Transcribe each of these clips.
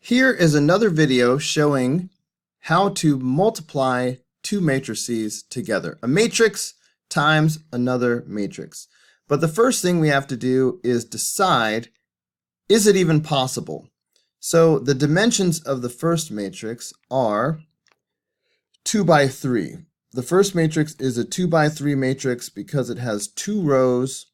Here is another video showing how to multiply two matrices together. A matrix times another matrix. But the first thing we have to do is decide, is it even possible? So the dimensions of the first matrix are 2 by 3. The first matrix is a 2 by 3 matrix because it has 2 rows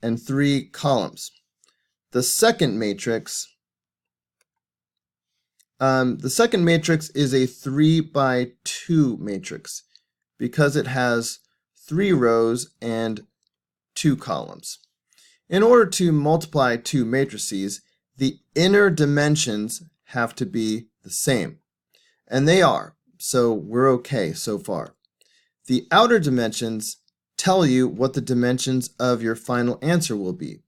and 3 columns. The second matrix is a 3 by 2 matrix because it has 3 rows and 2 columns. In order to multiply two matrices, the inner dimensions have to be the same. And they are, so we're okay so far. The outer dimensions tell you what the dimensions of your final answer will be.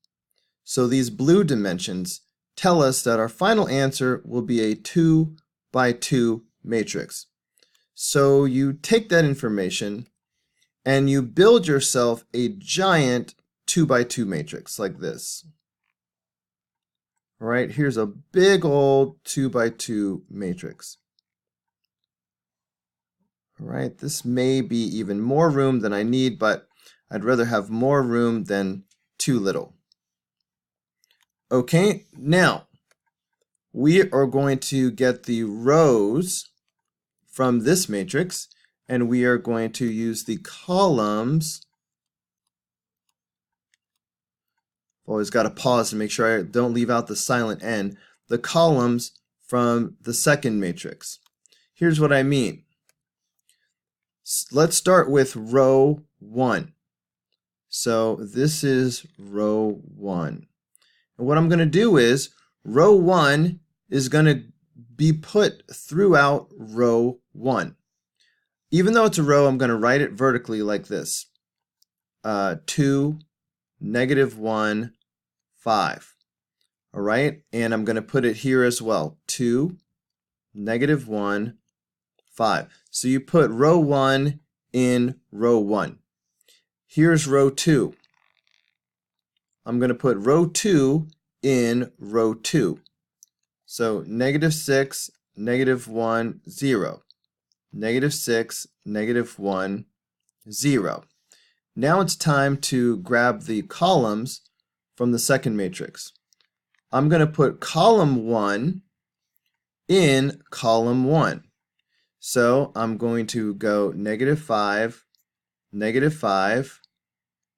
So these blue dimensions tell us that our final answer will be a 2 by 2 matrix. So you take that information and you build yourself a giant 2 by 2 matrix like this. All right, here's a big old 2 by 2 matrix. All right, this may be even more room than I need, but I'd rather have more room than too little. Okay, now we are going to get the rows from this matrix, and we are going to use the columns. Always got to pause to make sure I don't leave out the silent N. The columns from the second matrix. Here's what I mean. Let's start with row 1. So this is row 1. And what I'm going to do is row 1 is going to be put throughout row 1. Even though it's a row, I'm going to write it vertically like this. 2, -1, 5. All right, and I'm going to put it here as well. 2, -1, 5. So you put row 1 in row 1. Here's row 2. I'm going to put row 2 in row 2. So -6, -1, 0. -6, -1, 0. Now it's time to grab the columns from the second matrix. I'm going to put column 1 in column 1. So I'm going to go -5, -5,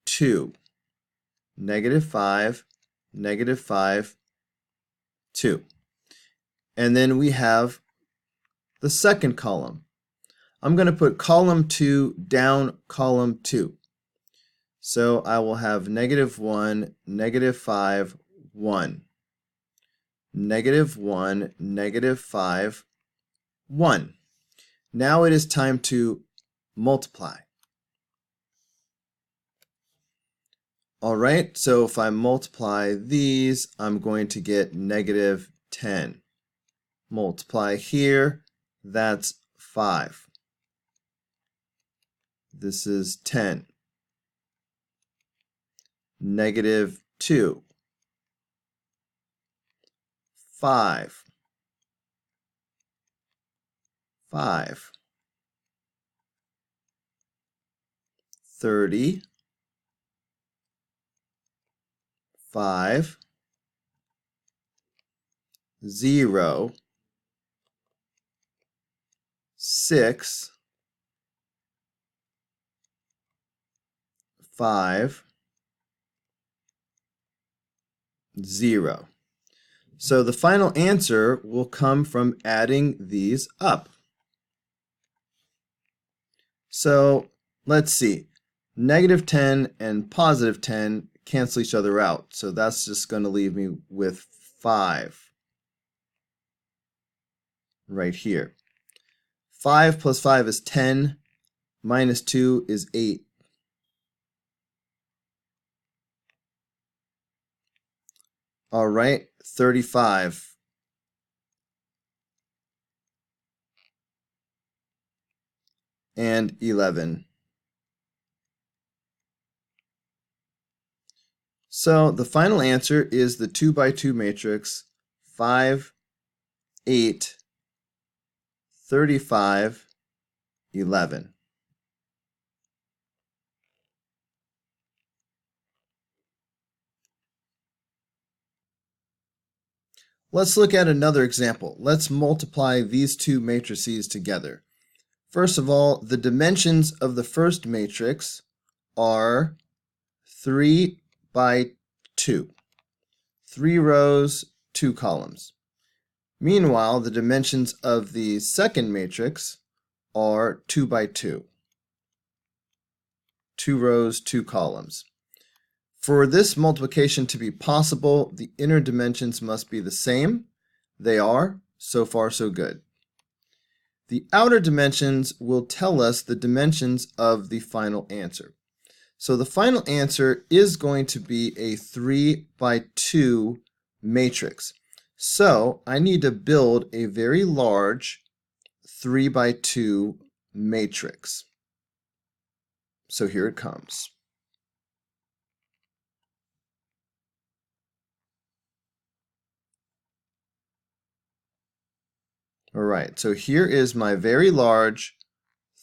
2. -5, -5, 2. And then we have the second column. I'm going to put column 2 down column 2. So I will have -1, -5, 1. -1, -5, 1. Now it is time to multiply. All right, so if I multiply these, I'm going to get -10. Multiply here, that's 5. This is 10. -2. 5. 5. 30. 5. 0. 6. 5. 0. So the final answer will come from adding these up. So let's see. -10 and +10 cancel each other out. So that's just going to leave me with 5 right here. 5 plus 5 is 10. Minus 2 is 8. All right, 35. And 11. So the final answer is the 2 by 2 matrix 5, 8, 35, 11. Let's look at another example. Let's multiply these two matrices together. First of all, the dimensions of the first matrix are 3 by 2. 3 rows, 2 columns. Meanwhile, the dimensions of the second matrix are 2 by 2. 2 rows, 2 columns. For this multiplication to be possible, the inner dimensions must be the same. They are. So far, so good. The outer dimensions will tell us the dimensions of the final answer. So the final answer is going to be a 3 by 2 matrix. So I need to build a very large 3 by 2 matrix. So here it comes. All right, so here is my very large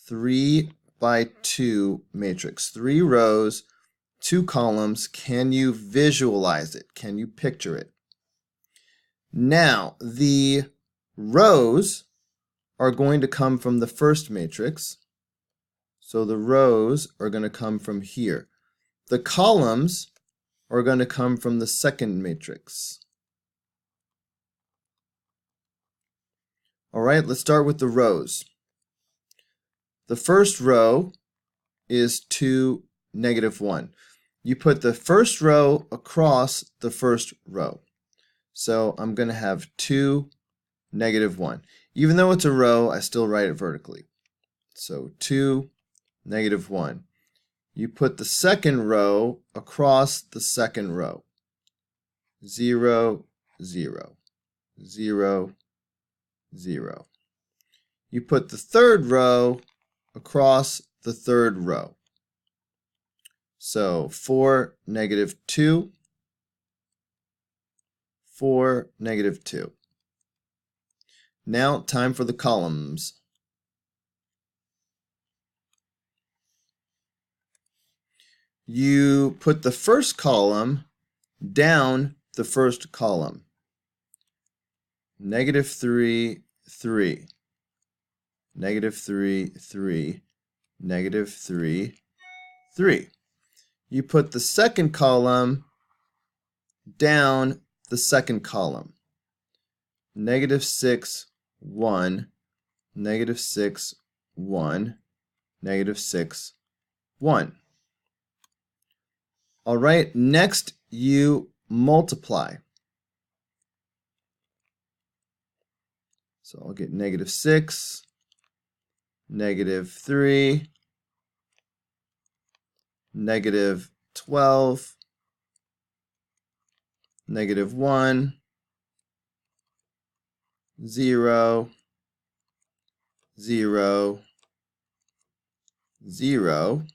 3 by 2 matrix. 3 rows, 2 columns. Can you visualize it? Can you picture it? Now, the rows are going to come from the first matrix. So the rows are going to come from here. The columns are going to come from the second matrix. All right, let's start with the rows. The first row is 2, -1. You put the first row across the first row. So I'm going to have 2, -1. Even though it's a row, I still write it vertically. So 2, -1. You put the second row across the second row. 0, 0, 0, 0. You put the third row across the third row. So 4, -2, 4, -2. Now time for the columns. You put the first column down the first column. -3, 3. -3, 3. -3, 3. You put the second column down the second column. -6, 1. -6, 1. -6, 1. All right, next you multiply. So I'll get -6, -3, -12, -1, 0, 0, 0,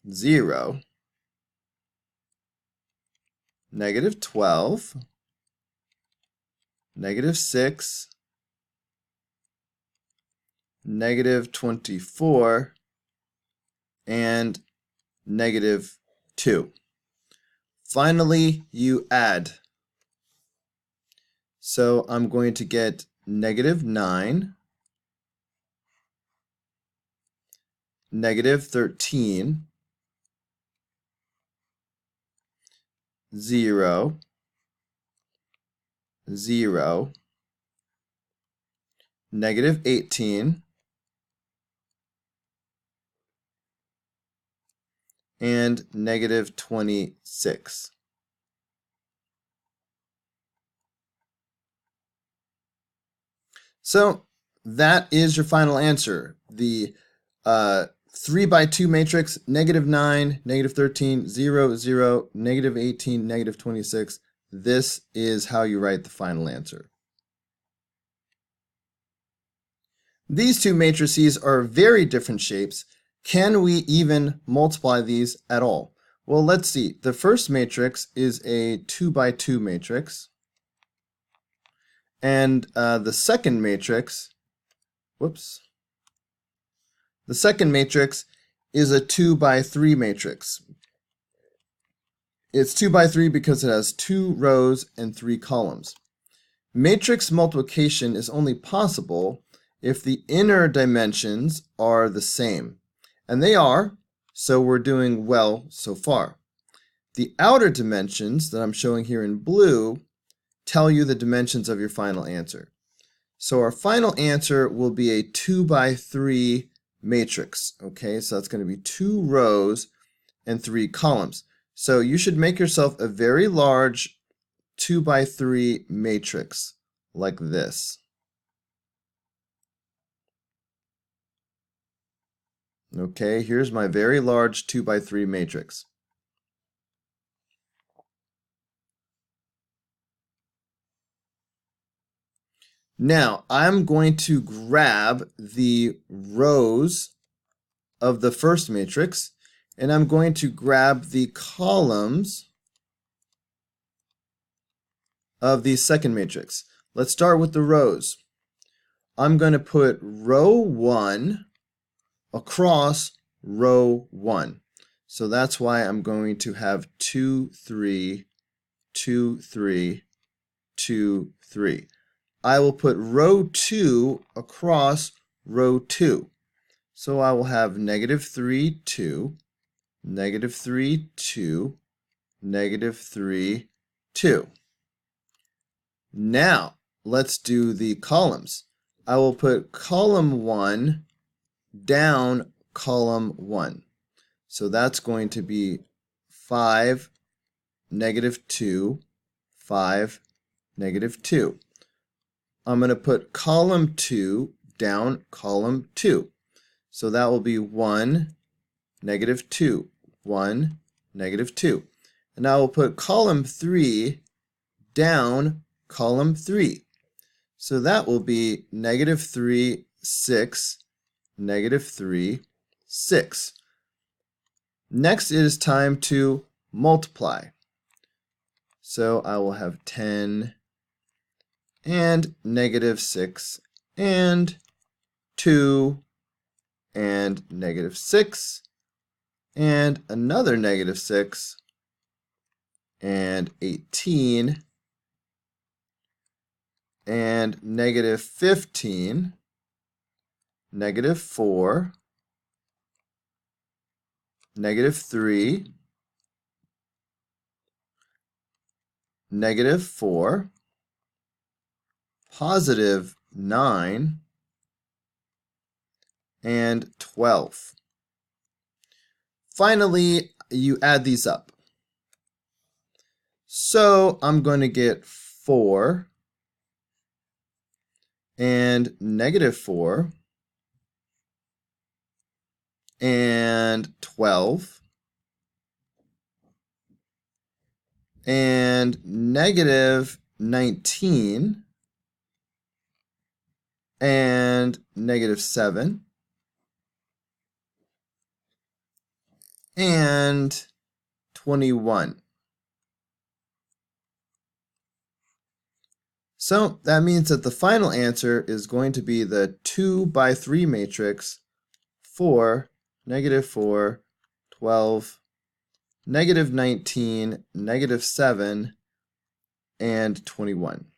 0, -12, -6, -24, and -2. Finally, you add. So I'm going to get -9, -13, 0, 0, -18, and -26. So that is your final answer. The 3 by 2 matrix, -9, -13, 0, 0, -18, -26. This is how you write the final answer. These two matrices are very different shapes. Can we even multiply these at all? Well, let's see. The first matrix is a 2 by 2 matrix. And the second matrix, whoops, the second matrix is a 2 by 3 matrix. It's 2 by 3 because it has 2 rows and 3 columns. Matrix multiplication is only possible if the inner dimensions are the same. And they are, so we're doing well so far. The outer dimensions that I'm showing here in blue tell you the dimensions of your final answer. So our final answer will be a 2 by 3 matrix. Okay, so that's going to be 2 rows and 3 columns. So you should make yourself a very large 2 by 3 matrix like this. Okay, here's my very large 2 by 3 matrix. Now, I'm going to grab the rows of the first matrix, and I'm going to grab the columns of the second matrix. Let's start with the rows. I'm going to put row 1 across row 1. So that's why I'm going to have 2, 3, 2, 3, 2, 3. I will put row 2 across row 2. So I will have -3, 2, -3, 2, -3, 2. Now, let's do the columns. I will put column 1 down column 1. So that's going to be 5, -2, 5, -2. I'm going to put column 2 down column 2. So that will be 1, -2, 1, -2. And I will put column 3 down column 3. So that will be -3, 6, -3, 6. Next it is time to multiply. So I will have 10 and -6 and 2 and -6 and another -6 and 18 and -15, -4, -3, -4, +9, and 12. Finally, you add these up. So I'm going to get 4 and -4 and 12 and -19 and -7 and 21. So that means that the final answer is going to be the 2 by 3 matrix 4, -4, 12, -19, -7, and 21.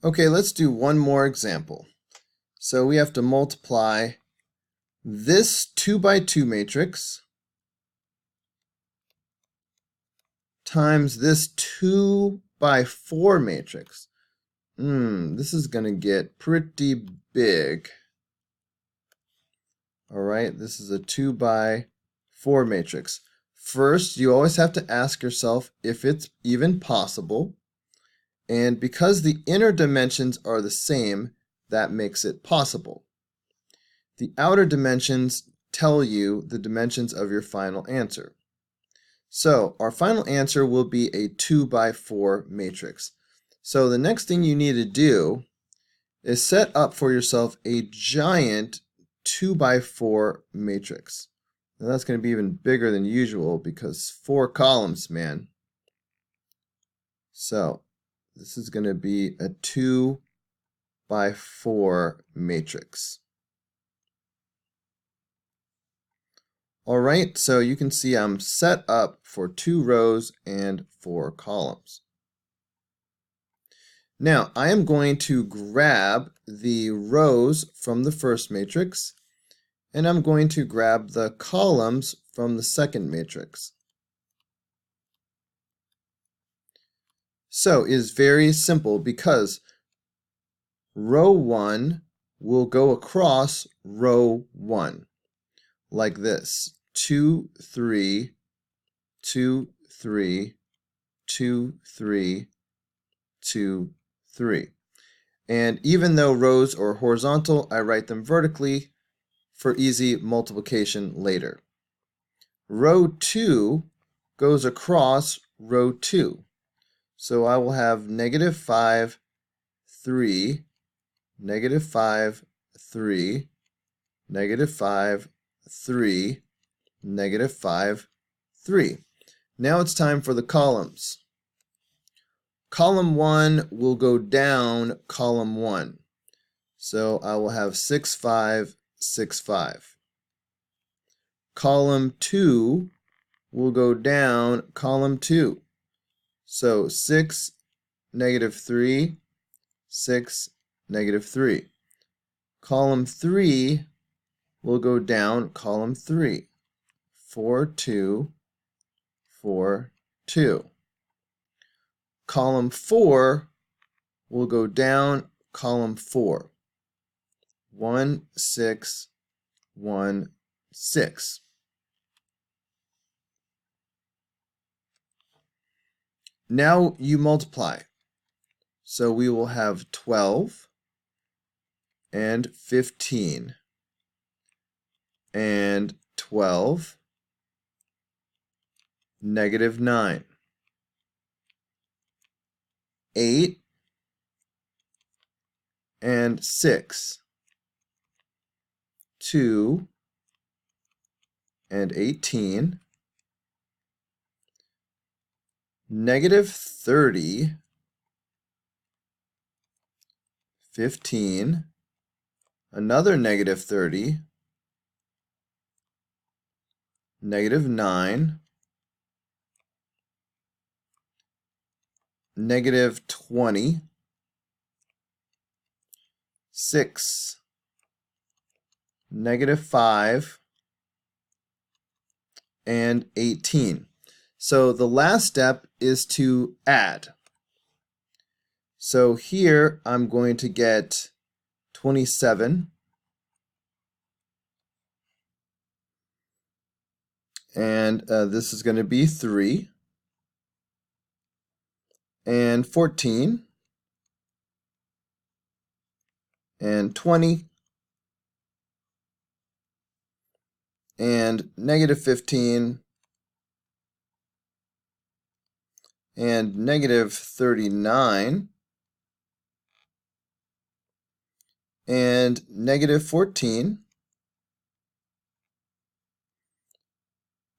Okay, let's do one more example. So we have to multiply this 2 by 2 matrix times this 2 by 4 matrix. This is going to get pretty big. All right, this is a 2 by 4 matrix. First, you always have to ask yourself if it's even possible. And because the inner dimensions are the same, that makes it possible. The outer dimensions tell you the dimensions of your final answer. So our final answer will be a 2 by 4 matrix. So the next thing you need to do is set up for yourself a giant 2 by 4 matrix. And that's going to be even bigger than usual because 4 columns, man. So this is going to be a 2 by 4 matrix. All right, so you can see I'm set up for 2 rows and 4 columns. Now, I am going to grab the rows from the first matrix, and I'm going to grab the columns from the second matrix. So it is very simple because row 1 will go across row 1 like this. 2, 3, 2, 3, 2, 3, 2, 3. And even though rows are horizontal, I write them vertically for easy multiplication later. Row 2 goes across row 2. So I will have negative 5, 3, negative 5, 3, negative 5, 3, negative 5, 3. Now it's time for the columns. Column 1 will go down column 1. So I will have 6, 5, 6, 5. Column 2 will go down column 2. So 6, negative 3, 6, negative 3. Column 3 will go down column 3. 4, 2, 4, 2. Column 4 will go down column 4. 1, 6, 1, 6. Now you multiply. So we will have 12 and 15 and 12, negative 9, 8 and 6, 2 and 18, negative 30, 15, another negative 30, negative 9, negative 20, 6, negative 5, and 18. So the last step is to add. So here I'm going to get 27 and this is going to be 3 and 14 and 20 and negative 15 and negative 39 and negative 14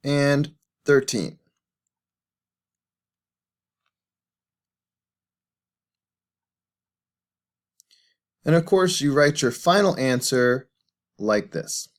and 13. And of course, you write your final answer like this.